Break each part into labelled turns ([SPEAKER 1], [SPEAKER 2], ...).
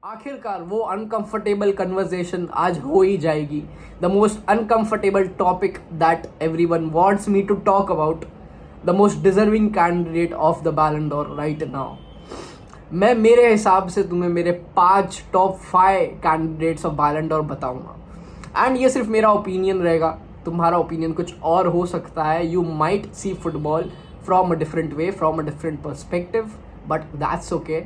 [SPEAKER 1] आखिरकार वो uncomfortable conversation आज हो ही जाएगी. The most uncomfortable topic that everyone wants me to talk about, the most deserving candidate of the Ballon d'Or right now. मैं मेरे हिसाब से तुम्हें मेरे 5 top 5 candidates of Ballon d'Or बताऊंगा. एंड ये सिर्फ मेरा ओपिनियन रहेगा, तुम्हारा ओपिनियन कुछ और हो सकता है. You might see football from a different way, from a different perspective, but that's okay.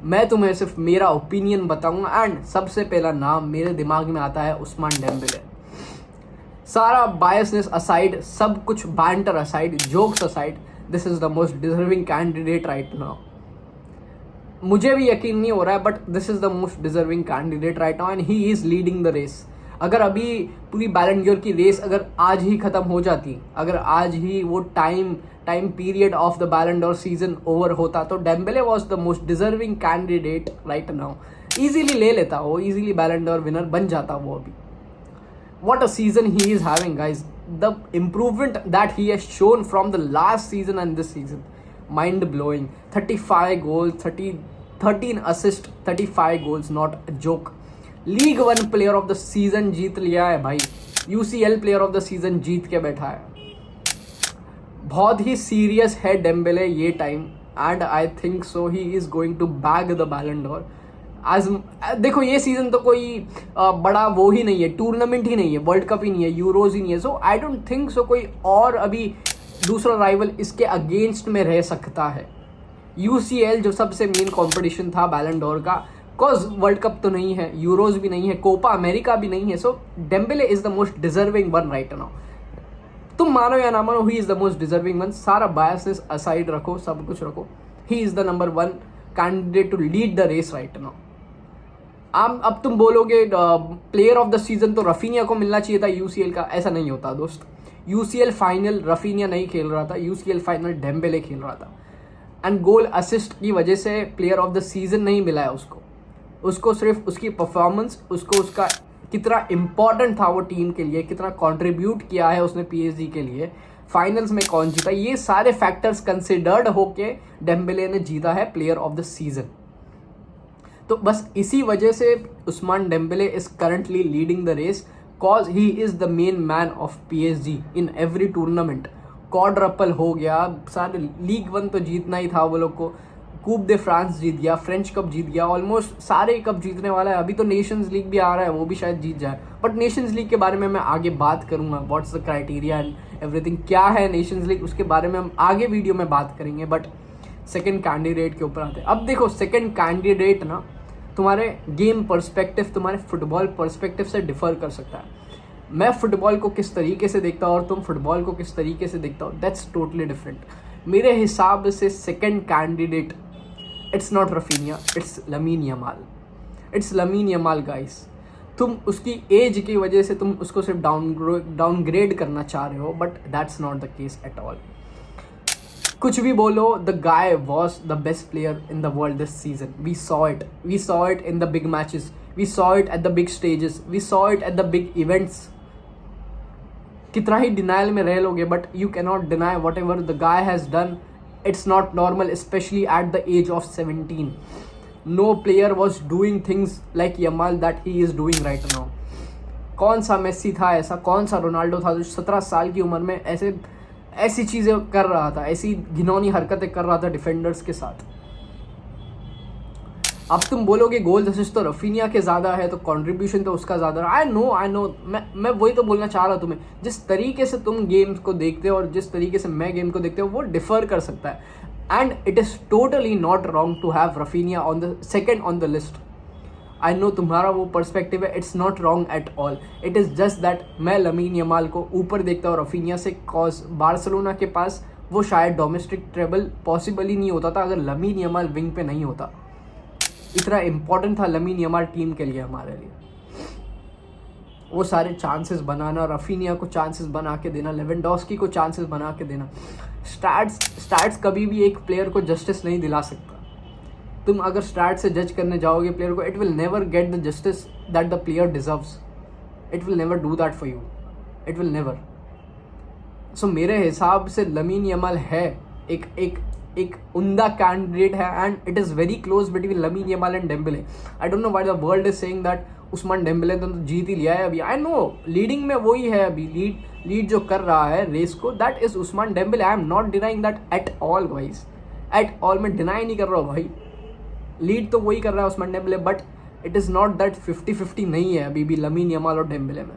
[SPEAKER 1] मैं तुम्हें सिर्फ मेरा ओपिनियन बताऊंगा. एंड सबसे पहला नाम मेरे दिमाग में आता है उस्मान डेम्बेले. सारा बायसनेस असाइड, सब कुछ banter aside, jokes aside, this is the most deserving candidate right now. मुझे भी यकीन नहीं हो रहा है, but this is the most deserving candidate right now and he is leading the race. अगर अभी पूरी बैलन डोर की रेस अगर आज ही खत्म हो जाती, अगर आज ही वो time period of the Ballon door season over होता, तो Dembélé was the most deserving candidate right now. Easily ले लेता वो, इजीली बैलन डोर विनर बन जाता वो अभी. What a season he is having, guys. The improvement that he has shown from the last season and this season, mind blowing. 35 goals, 13 assists, 35 goals, not a joke. League 1 player of the season जीत लिया है भाई. UCL player of the season जीत के बैठा है. बहुत ही सीरियस है डेम्बेले ये time, and I think so he is going to bag the Ballon d'Or. आज देखो ये सीजन तो कोई बड़ा वो ही नहीं है, टूर्नामेंट ही नहीं है, वर्ल्ड कप ही नहीं है, यूरोज ही नहीं है. सो आई डोंट थिंक सो कोई और अभी दूसरा राइवल इसके अगेंस्ट में रह सकता है. UCL जो सबसे मेन कंपटीशन था बैलन डोर का, कॉज वर्ल्ड कप तो नहीं है, यूरोज भी नहीं है, कोपा अमेरिका भी नहीं है. So Dembele is the most deserving one right now. तुम मानो या ना मानो, he is the most deserving one. सारा बायसेस असाइड रखो, सब कुछ रखो, he is the number 1 candidate to lead the race right now. अब तुम बोलोगे प्लेयर ऑफ द सीजन तो रफीनिया को मिलना चाहिए था UCL का. ऐसा नहीं होता दोस्त. UCL फाइनल रफीनिया नहीं खेल रहा था, UCL फाइनल डेम्बेले खेल रहा था. एंड गोल असिस्ट की वजह से प्लेयर ऑफ द सीजन नहीं मिला है उसको सिर्फ उसकी परफॉर्मेंस, उसका कितना इंपॉर्टेंट था वो टीम के लिए, कितना कंट्रीब्यूट किया है उसने PSG के लिए, फाइनल्स में कौन जीता, ये सारे फैक्टर्स कंसिडर्ड होके डेम्बेले ने जीता है प्लेयर ऑफ द सीजन. तो बस इसी वजह से Ousmane Dembele is currently leading the race, cause he is the main man of PSG in every tournament. Quadruple हो गया, सारे लीग 1 तो जीतना ही था वो लोग को, कूप दे फ्रांस जीत गया, फ्रेंच कप जीत गया, ऑलमोस्ट सारे कप जीतने वाला है. अभी तो नेशंस लीग भी आ रहा है, वो भी शायद जीत जाए, बट नेशंस लीग के बारे में मैं आगे बात करूंगा. What's the criteria and everything, क्या है नेशंस लीग, उसके बारे में हम आगे वीडियो में बात करेंगे. बट सेकेंड कैंडिडेट के ऊपर आते हैं. अब देखो सेकेंड कैंडिडेट ना तुम्हारे गेम पर्सपेक्टिव, तुम्हारे फुटबॉल पर्सपेक्टिव से डिफर कर सकता है. मैं फुटबॉल को किस तरीके से देखता हूँ और तुम फुटबॉल को किस तरीके से देखता हो, दैट्स टोटली डिफरेंट. मेरे हिसाब से second candidate, it's not Raphinha, it's lamin Yamal. It's lamin Yamal guys. तुम उसकी एज की वजह से तुम उसको सिर्फ डाउनग्रेड करना चाह रहे हो, but that's not the case at all. कुछ भी बोलो, the guy was the best player in the world this season. We saw it in the big matches, we saw it at the big stages, we saw it at the big events. कितना ही denial में रह लोगे, but you can not deny whatever the guy has done. It's not normal, especially at the age of 17. No player was doing things like Yamal that he is doing right now. कौन सा Messi था ऐसा, कौन सा Ronaldo था जो 17 साल की उम्र में ऐसी चीज़ें कर रहा था, ऐसी घिनौनी हरकतें कर रहा था डिफेंडर्स के साथ. अब तुम बोलोगे गोल असिस्ट तो रफीनिया के ज़्यादा है, तो कंट्रीब्यूशन तो उसका ज़्यादा है. आई नो, मैं वही तो बोलना चाह रहा हूँ तुम्हें. जिस तरीके से तुम गेम्स को देखते हो और जिस तरीके से मैं गेम को देखते हो, वो डिफर कर सकता है. And it is totally not wrong to have Raphinha on the second on the list. I know तुम्हारा वो पर्सपेक्टिव है, it's not wrong at all. It is just that मैं लमीन यमाल को ऊपर देखता हूँ रफीनिया से, कॉज बार्सिलोना के पास वो शायद डोमेस्टिक ट्रेबल पॉसिबल ही नहीं होता था अगर लमीन यमाल विंग पे नहीं होता. इतना इम्पोर्टेंट था लमीन यमाल टीम के लिए, हमारे लिए. वो सारे चांसेस बनाना, रफीनिया को चांसेस बना के देना, लेवेंडोस्की को चांसेस बना के देना. स्टैट्स कभी भी एक प्लेयर को जस्टिस नहीं दिला सकता. तुम अगर स्टैट से जज करने जाओगे प्लेयर को, it will never get the justice that the player deserves. It will never do that for you, it will never. सो मेरे हिसाब से लमीन यमाल है एक एक उमदा कैंडिडेट है and it is very close between lamin Yamal and Dembélé. I don't know why the world is saying that Ousmane Dembele तो जीत ही लिया है अभी. आई नो लीडिंग में वही है अभी, लीड जो कर रहा है रेस को, that is Ousmane Dembele. I am not denying that at all guys, at all. मैं डिनाई नहीं कर रहा हूँ भाई, लीड तो वही कर रहा है Ousmane Dembélé, but it is not that 50-50 नहीं है अभी भी लमीन यमाल और डेम्बेले में.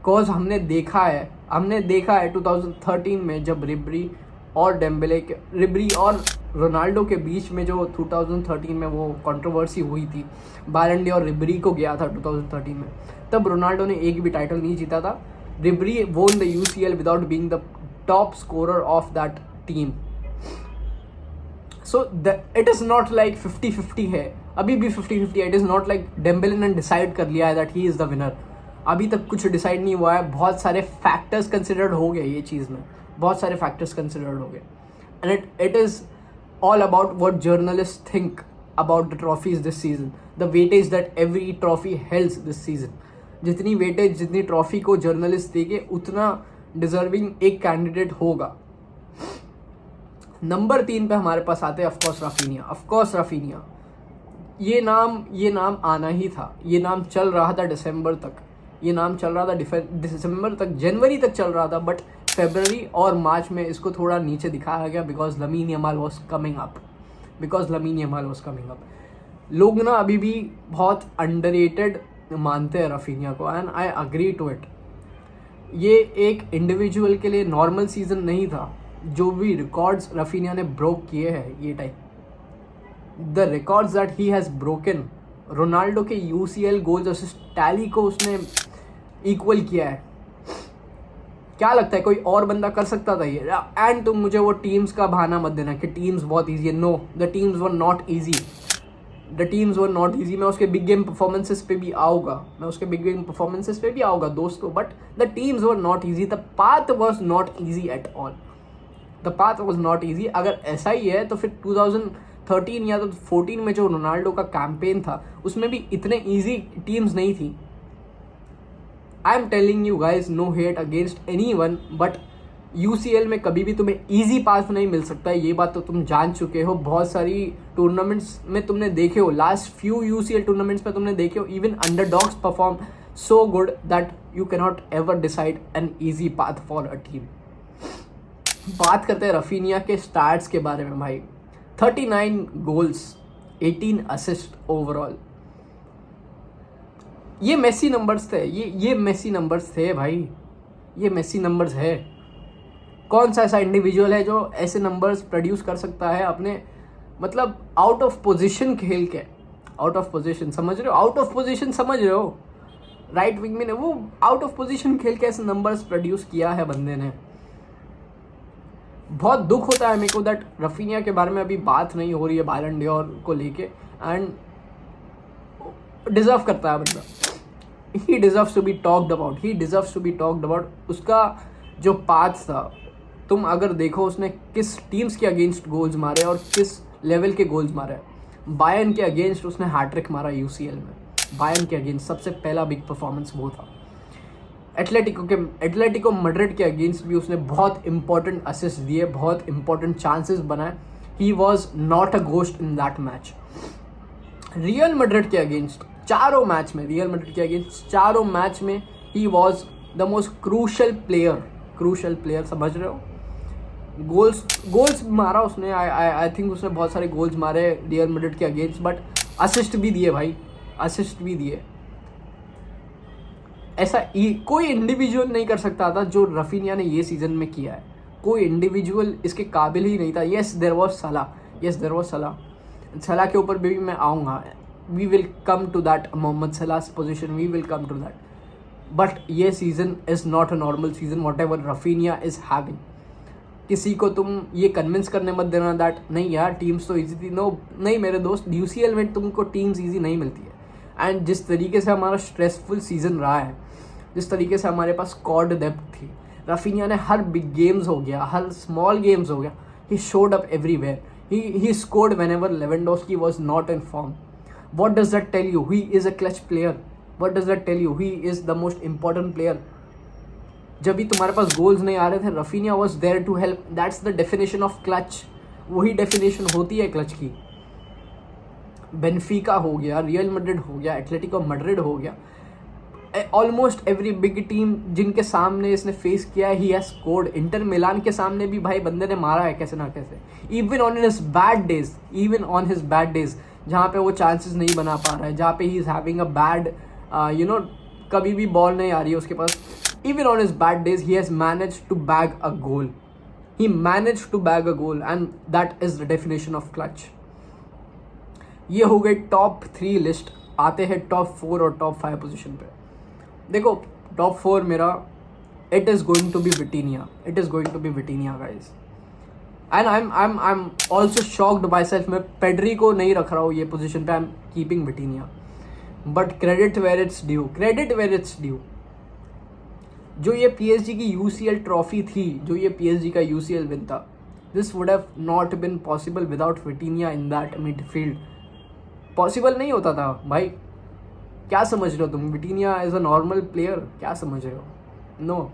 [SPEAKER 1] कॉज हमने देखा है 2013 में जब रिबरी और रोनाल्डो के बीच में जो 2013 में वो कंट्रोवर्सी हुई थी, बैलन और रिबरी को गया था 2013 में, तब रोनाल्डो ने एक भी टाइटल नहीं जीता था. Ribery won the UCL without being the top scorer of that team. So it is not like 50-50 है, अभी भी 50-50 है. It is not like Dembele ने डिसाइड कर लिया है that he is the winner. अभी तक कुछ डिसाइड नहीं हुआ है. बहुत सारे फैक्टर्स कंसिडर्ड हो गए ये चीज़ में, बहुत सारे फैक्टर्स कंसिडर्ड हो गए. And it is all about what journalists think about the trophies this season, the weightage that every trophy holds this season. जितनी वेटेज, जितनी ट्रॉफी को जर्नलिस्ट देंगे उतना डिजर्विंग एक कैंडिडेट होगा. नंबर 3 पे हमारे पास आते हैं ऑफकोर्स राफीनिया. ये नाम आना ही था. ये नाम चल रहा था दिसंबर तक, जनवरी तक चल रहा था, बट फरवरी और मार्च में इसको थोड़ा नीचे दिखाया गया because lamin Yamal was coming up. लोग ना अभी भी बहुत अंडररेटेड मानते हैं राफीनिया को and I agree to it. ये एक इंडिविजुअल के लिए नॉर्मल सीजन नहीं था. जो भी रिकॉर्ड्स राफीनिया ने ब्रोक किए हैं ये time, the records that he has broken, Ronaldo के UCL गोल्स असिस्ट टैली को उसने इक्वल किया है. क्या लगता है कोई और बंदा कर सकता था ये? एंड तुम मुझे वो टीम्स का बहाना मत देना कि टीम्स बहुत ईजी है. No, the teams were not easy. मैं उसके बिग गेम परफॉर्मेंसेस पे भी आऊँगा दोस्तों, but the teams were not easy. The path was not easy at all. अगर ऐसा ही है तो फिर 2013 या तो 14 में जो रोनाल्डो का कैंपेन था उसमें भी इतने ईजी टीम्स नहीं थी. I am telling you guys, no hate against anyone, but UCL में कभी भी तुम्हें इजी पाथ नहीं मिल सकता है. ये बात तो तुम जान चुके हो. बहुत सारी टूर्नामेंट्स में तुमने देखे हो, लास्ट फ्यू UCL टूर्नामेंट्स में तुमने देखे हो, even underdogs perform so good that you can not ever decide an easy path for a team. बात करते हैं रफीनिया के स्टार्ट्स के बारे में भाई. 39 गोल्स, 18 असिस्ट ओवरऑल. ये मेसी नंबर्स थे. ये मेसी नंबर्स थे भाई. ये मेसी नंबर्स है. कौन सा ऐसा इंडिविजुअल है जो ऐसे नंबर्स प्रोड्यूस कर सकता है अपने, मतलब आउट ऑफ पोजीशन खेल के. आउट ऑफ पोजीशन समझ रहे हो? राइट विंग में वो आउट ऑफ पोजीशन खेल के ऐसे नंबर्स प्रोड्यूस किया है बंदे ने. बहुत दुख होता है मेरे को दैट रफीनिया के बारे में अभी बात नहीं हो रही है बैलन डोर को लेके. एंड डिजर्व करता है बंदा. He deserves to be talked about. उसका जो पाथ था, तुम अगर देखो उसने किस टीम्स के अगेंस्ट गोल्स मारे और किस लेवल के गोल्स मारे. बायर्न के अगेंस्ट उसने हैट्रिक मारा UCL में. बायर्न के अगेंस्ट सबसे पहला बिग परफॉर्मेंस वो था. एटलेटिको मैड्रिड के अगेंस्ट भी उसने बहुत इंपॉर्टेंट असिस्ट दिए, बहुत इंपॉर्टेंट चांसेस बनाए. He was not a ghost in that match. Real Madrid के अगेंस्ट चारों मैच में he was the most crucial player. समझ रहे हो? गोल्स मारा उसने. आई थिंक उसने बहुत सारे गोल्स मारे रियल मैड्रिड के अगेंस्ट, बट असिस्ट भी दिए. ऐसा कोई इंडिविजुअल नहीं कर सकता था जो रफीनिया ने ये सीजन में किया है. कोई इंडिविजुअल इसके काबिल ही नहीं था. येस देयर वाज सलाह के ऊपर भी मैं आऊँगा. We will come to that. Mohamed सलाह's position, we will come to that. But ये season is not a normal season whatever Raphinha is having. किसी को तुम ये कन्विंस करने मत देना दैट नहीं यार टीम्स तो ईजी थी. नहीं मेरे दोस्त, UCL में तुमको टीम्स ईजी नहीं मिलती है. एंड जिस तरीके से हमारा स्ट्रेसफुल सीजन रहा है, जिस तरीके से हमारे पास स्क्वाड डेप्थ थी, रफीनिया ने हर बिग गेम्स हो गया, हर स्मॉल गेम्स हो गया, he showed up everywhere. He scored whenever Lewandowski was not in form. What does that tell you? He is a clutch player. He is the most important player. जब भी तुम्हारे पास goals नहीं आ रहे थे, Raphinha was there to help. That's the definition of clutch. वही definition होती है क्लच की। बेनफिका हो गया, रियल मैड्रिड हो गया, एटलेटिको मैड्रिड हो गया, ऑलमोस्ट एवरी बिग टीम जिनके सामने इसने फेस किया है, he has scored. Inter Milan के सामने भी भाई बंदे ने मारा है कैसे ना कैसे, even on his bad days, even on his bad days, जहाँ पे वो चांसेस नहीं बना पा रहा है, जहाँ पे he is having a bad कभी भी बॉल नहीं आ रही है उसके पास, even on his bad days he has manage to bag a goal, he manage to bag a goal, and that is the definition of clutch. ये हो गई टॉप 3 लिस्ट। आते हैं टॉप 4 और टॉप 5 पोजीशन पे। देखो टॉप 4 मेरा, it is going to be Vitinha, it is going to be Vitinha guys, and I am also shocked by self. मैं पेड्री को नहीं रख रहा हूँ ये पोजीशन पे, I am keeping Vitinha, but credit where it's due, credit where it's due. जो ये पीएसजी की यूसीएल ट्रॉफी थी, जो ये पीएसजी का यूसीएल विन था, this would have not been possible without Vitinha in that midfield. Possible नहीं होता था भाई। क्या समझ रहे हो तुम, Vitinha as a normal player क्या समझ रहे हो? नो,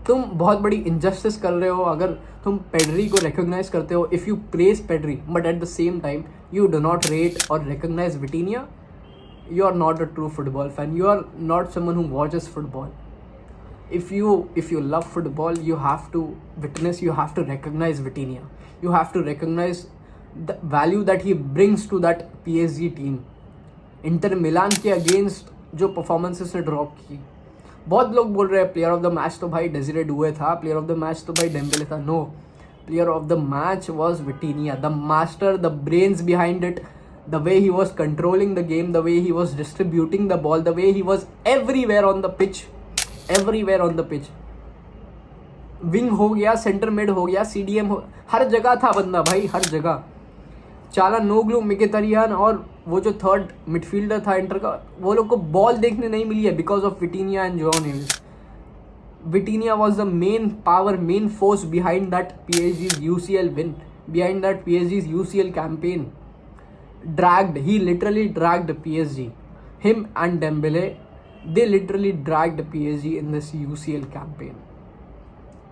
[SPEAKER 1] तुम बहुत बड़ी इनजस्टिस कर रहे हो अगर तुम पेड्री को रिकॉग्नाइज करते हो, if you praise Pedri but at the same time you do not rate और recognize Vitinha, you are not a true football fan, you are not someone who watches football. If you love football, you have to witness, you have to recognize Vitinha, you have to recognize the value that he brings to that PSG team. Inter Milan के against जो performances ने drop की, बहुत लोग बोल रहे हैं player of the match तो भाई डेजिरे डुए था, प्लेयर ऑफ द मैच तो भाई डेम्बेले था। No, player of the match was Vitinha, the master, the brains behind it, the way he was controlling the game, the way he was distributing the ball, the way he was everywhere on the pitch, everywhere on the pitch. Wing हो गया, centre mid हो गया, CDM हो, हर जगह था बंदा भाई, हर जगह। चालानोग्लू, मिकेतरियान और वो जो थर्ड मिडफील्डर था इंटर का, वो लोग को बॉल देखने नहीं मिली है because of विटीनिया and Joao Neves. विटीनिया was the main power, main force behind that PSG's UCL win, behind that PSG's UCL campaign. He literally dragged PSG. Him and Dembele, they literally dragged PSG in this UCL campaign.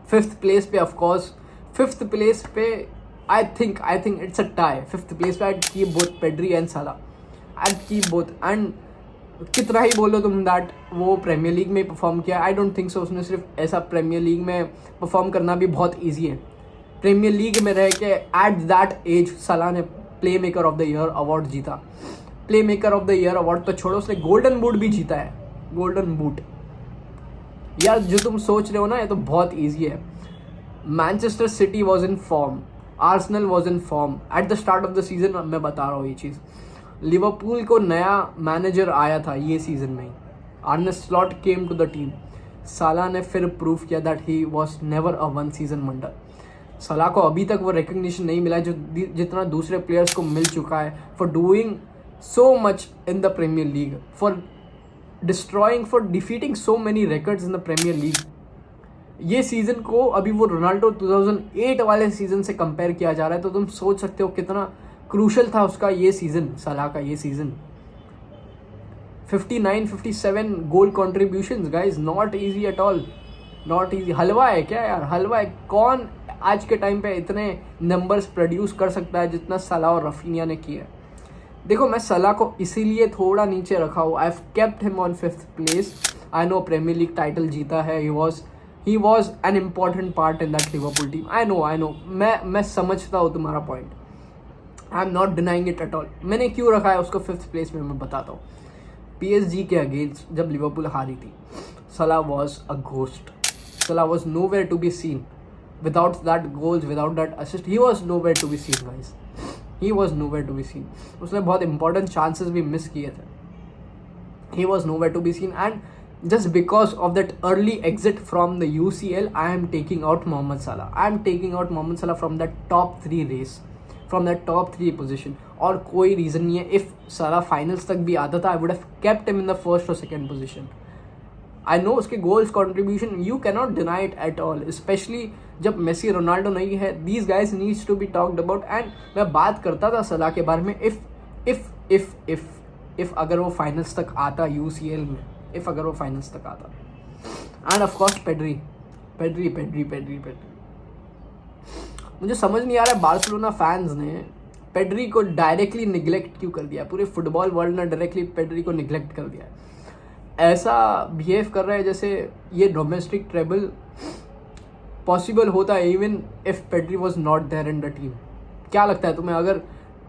[SPEAKER 1] 5th place पे, of course, 5th place पे I think it's a tie. 5th place पे I'd keep both Pedri and Salah. I'd keep both. And कितना ही बोलो तुम that वो premiere league में perform किया, I don't think so. उसने सिर्फ ऐसा प्रीमियर लीग में परफॉर्म करना भी बहुत ईजी है। प्रीमियर लीग में रह के एट दैट एज सलाह ने playmaker of the year award जीता। Playmaker of the year award तो छोड़ो, उसने गोल्डन बूट भी जीता है, गोल्डन बूट। यार जो तुम सोच रहे हो ना, ये तो बहुत ईजी है। Manchester city was in form, Arsenal was in form at the start of the season. मैं बता रहा हूँ ये चीज़, लिवरपूल को नया मैनेजर आया था ये सीजन में ही, Arne Slot came to the team. Salah ने फिर प्रूव किया that he was never a one season wonder. Salah को अभी तक वो रिकग्निशन नहीं मिला जो जितना दूसरे प्लेयर्स को मिल चुका है, for doing so much in the Premier League, for destroying, for defeating so many records in the Premier League. ये सीजन को अभी वो रोनाल्डो 2008 वाले सीजन से कंपेयर किया जा रहा है, तो तुम सोच सकते हो कितना क्रूशल था उसका ये सीजन, सलाह का ये season. 59-57 goal contributions guys, not easy at all, not easy. हलवा है क्या यार, हलवा है। कौन आज के टाइम पे इतने नंबर्स प्रोड्यूस कर सकता है जितना सलाह और रफीनिया ने किया। देखो मैं सलाह को इसीलिए थोड़ा नीचे रखा हूँ, I have kept him on 5th place. I know Premier League title जीता है, he was an important part in that Liverpool team. I know, मैं समझता हूँ तुम्हारा point, I am not denying it at all. मैंने क्यों रखा है उसको 5th प्लेस में, मैं बताता हूँ। PSG के अगेंस्ट जब लिवरपूल हारी थी, सलाह वॉज अ घोस्ट, सलाह was nowhere to be seen. Without that goals, without that assist, he was nowhere to be seen guys. He was nowhere to be seen. उसने बहुत important chances भी miss किए थे. He was nowhere to be seen, and just because of that early exit from the UCL, I am taking out Mohamed Salah. I am taking out Mohamed Salah from that top 3 race, from that top 3 position. और कोई reason नहीं है. If Salah finals तक भी आता था, I would have kept him in the first or second position. I know उसके goals contribution you cannot deny it at all, especially जब मेसी रोनाल्डो नहीं है। These guys needs to be talked about. And मैं बात करता था सलाह के बारे में, इफ अगर वो फाइनल्स तक आता UCL में, इफ अगर वो फाइनल्स तक आता। End of course Pedri. मुझे समझ नहीं आ रहा है बार्सिलोना फैंस ने पेड्री को डायरेक्टली निगलेक्ट क्यों कर दिया। पूरे फुटबॉल वर्ल्ड ने डायरेक्टली पेड्री को निगलेक्ट कर दिया है। ऐसा बिहेव कर रहा है जैसे ये डोमेस्टिक ट्रेबल पॉसिबल होता है even if Pedri was not there in the team. क्या लगता है तुम्हें, अगर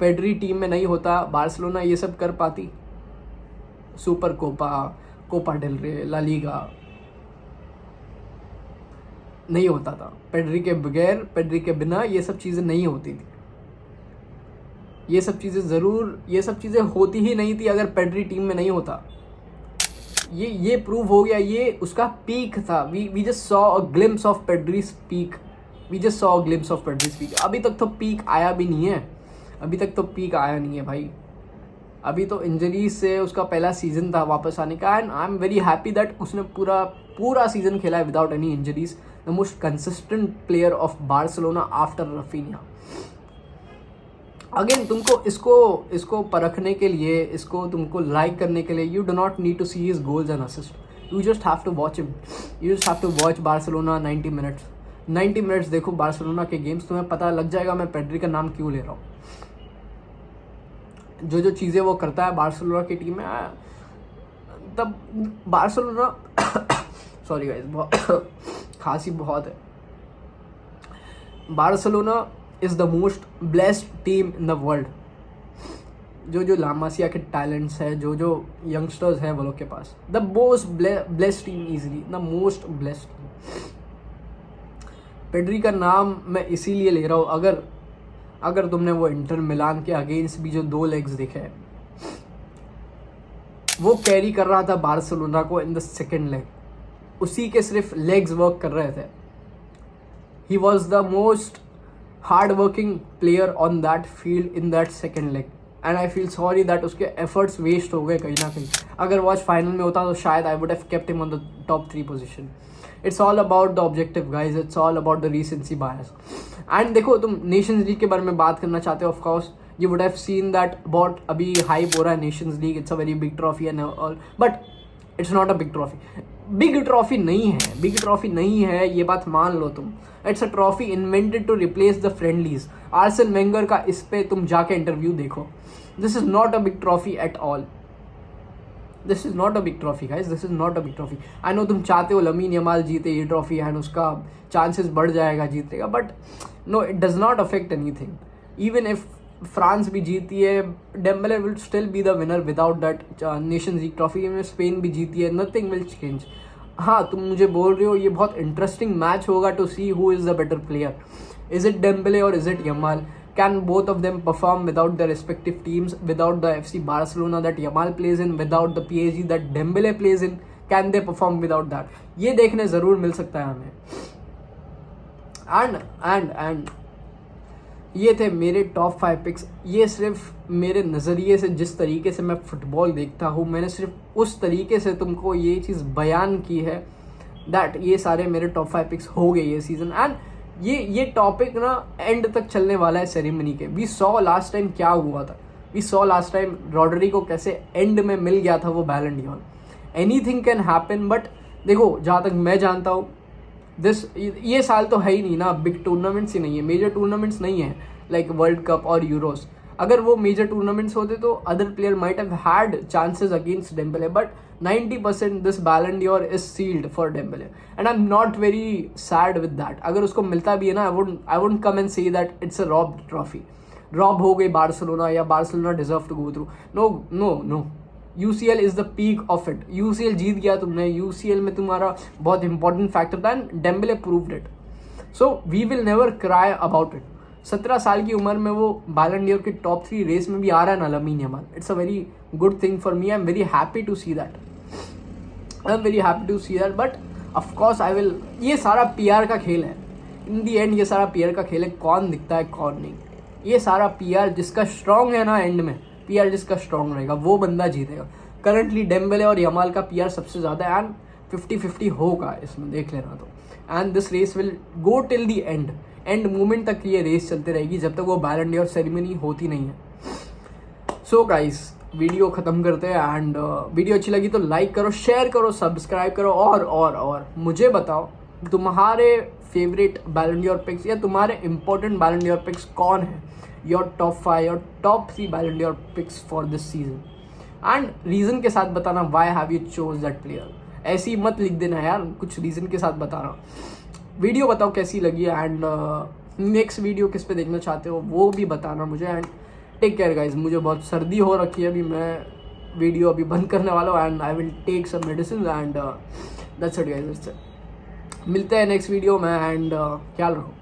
[SPEAKER 1] पेड्री टीम में नहीं होता बार्सिलोना ये सब कर पाती? सुपर कोपा, कोपा डेल रे, ला लीगा नहीं होता था पेड्री के बगैर, पेड्री के बिना ये सब चीज़ें नहीं होती थी। ये सब चीज़ें होती ही नहीं थी अगर पेड्री टीम में नहीं होता। ये प्रूव हो गया, ये उसका पीक था। We just saw a glimpse of Pedri's peak, अभी तक तो पीक आया भी नहीं है, भाई। अभी तो इंजरीज से उसका पहला सीजन था वापस आने का, and I am very happy that उसने पूरा सीजन खेला है without any injuries. The most consistent player of Barcelona after Raphinha. Again तुमको इसको परखने के लिए, इसको तुमको लाइक करने के लिए, you do not need to see his goals and assist, you just have to watch him, you just have to watch Barcelona 90 minutes देखो बार्सिलोना के गेम्स, तुम्हें पता लग जाएगा मैं पेड्री का नाम क्यों ले रहा हूँ। जो चीज़ें वो करता है बार्सिलोना की टीम में, तब बार्सिलोना सॉरी गाइस, खांसी बहुत है। Barcelona is the most blessed team in the world. जो लामासिया के टैलेंट्स है, जो यंगस्टर्स है वो लोग के पास, the most blessed team, easily the most blessed team. Pedri का नाम मैं इसीलिए ले रहा हूँ, अगर तुमने वो इंटर मिलान के अगेंस्ट भी जो 2 लेग्स देखे हैं, वो कैरी कर रहा था बार्सिलोना को इन द सेकेंड लेग, उसी के सिर्फ लेग्स वर्क कर रहे थे। He was the most hard working player on that field in that second leg, and I feel sorry that उसके एफर्ट्स वेस्ट हो गए कहीं ना कहीं। अगर वो आज फाइनल में होता तो शायद I would have kept him on the top 3 position. It's all about the objective guys, it's all about the recency bias. And देखो, तुम नेशंस लीग के बारे में बात करना चाहते हो, of course you would have seen that बहुत अभी हाइप हो रहा है Nations League, it's a very big trophy and all, but it's not a big trophy. Big trophy नहीं है, ये बात मान लो तुम। It's a trophy invented to replace the friendlies. Arsene Wenger का इस पे तुम जाके इंटरव्यू देखो। This is not a big trophy at all. This is not a big trophy guys, this is not a big trophy. I know तुम चाहते हो lamin Yamal जीते ये ट्रॉफी एंड उसका चांसेस बढ़ जाएगा जीतेगा, but no, it does not affect anything. Even if France भी जीती है, Dembele will still be the winner without that Nations League trophy. में स्पेन भी जीती है, नथिंग विल चेंज। हाँ, तुम मुझे बोल रहे हो ये बहुत इंटरेस्टिंग मैच होगा to see who is the better player, is it Dembele और is it Yamal? Can both of them perform without their respective teams, without the FC Barcelona that Yamal plays in, without the PSG that Dembele plays in? Can they perform without that? ये देखने ज़रूर मिल सकता है हमें। And ये थे मेरे top 5 pics. ये सिर्फ मेरे नज़रिए से, जिस तरीके से मैं फुटबॉल देखता हूँ, मैंने सिर्फ उस तरीके से तुमको ये चीज़ बयान की है दैट ये सारे मेरे टॉप 5 पिक्स हो गए ये सीज़न। एंड ये टॉपिक ना एंड तक चलने वाला है सेरेमनी के। वी सॉ लास्ट टाइम क्या हुआ था, we saw last time Rodri को कैसे एंड में मिल गया था वो Ballon d'Or. Anything can happen, but देखो जहाँ तक मैं जानता हूँ ये साल तो है ही नहीं ना, बिग टूर्नामेंट्स ही नहीं है, मेजर टूर्नामेंट्स नहीं है लाइक वर्ल्ड कप और यूरोस। अगर वो मेजर टूर्नामेंट्स होते तो other player might have had chances against Dembele, but 90% this Ballon d'Or is sealed for Dembele and I am not very sad with that. अगर उसको मिलता भी है ना, I wouldn't come and say that it's a rob trophy, rob हो गई Barcelona या Barcelona deserve to go through. No, UCL is the peak of it. UCL जीत गया तुमने, UCL में तुम्हारा बहुत इंपॉर्टेंट फैक्टर था and Dembele proved it. So we will never cry about it. 17 साल की उम्र में वो बैलन डी'ओर के टॉप 3 रेस में भी आ रहा है ना Lamine Yamal. It's a very good thing for me, I am very happy to see that, but of course I will, ये सारा PR का खेल है इन दी एंड, ये सारा PR का खेल है, कौन दिखता है कौन नहीं। ये सारा PR जिसका स्ट्रॉन्ग है ना, एंड में PR जिसका स्ट्रॉन्ग रहेगा वो बंदा जीतेगा। करंटली डेम्बले और यमाल का PR सबसे ज़्यादा है एंड 50-50 होगा इसमें, देख लेना तो। And this race will go till the end moment तक ये रेस चलती रहेगी जब तक वो बैलन डी'ओर सेरेमनी होती नहीं है। सो गाइस, वीडियो ख़त्म करते हैं एंड वीडियो अच्छी लगी तो लाइक करो, शेयर करो, सब्सक्राइब करो और मुझे बताओ तुम्हारे फेवरेट बैलन डोर पिक्स या तुम्हारे इंपॉर्टेंट बैलन डोर पिक्स कौन है, योर टॉप 5 और top 3 Ballon d'Or picks for this season, and reason के साथ बताना why have you chose that player. ऐसे ही मत लिख देना यार, कुछ रीज़न के साथ बताना। वीडियो बताओ कैसी लगी, एंड नेक्स्ट वीडियो किस पे देखना चाहते हो वो भी बताना मुझे। एंड टेक केयर गाइज, मुझे बहुत सर्दी हो रखी है, अभी मैं वीडियो अभी बंद करने वाला हूँ and I will take some medicine and that's it guys. मिलते हैं नेक्स्ट वीडियो में एंड ख्याल रखो।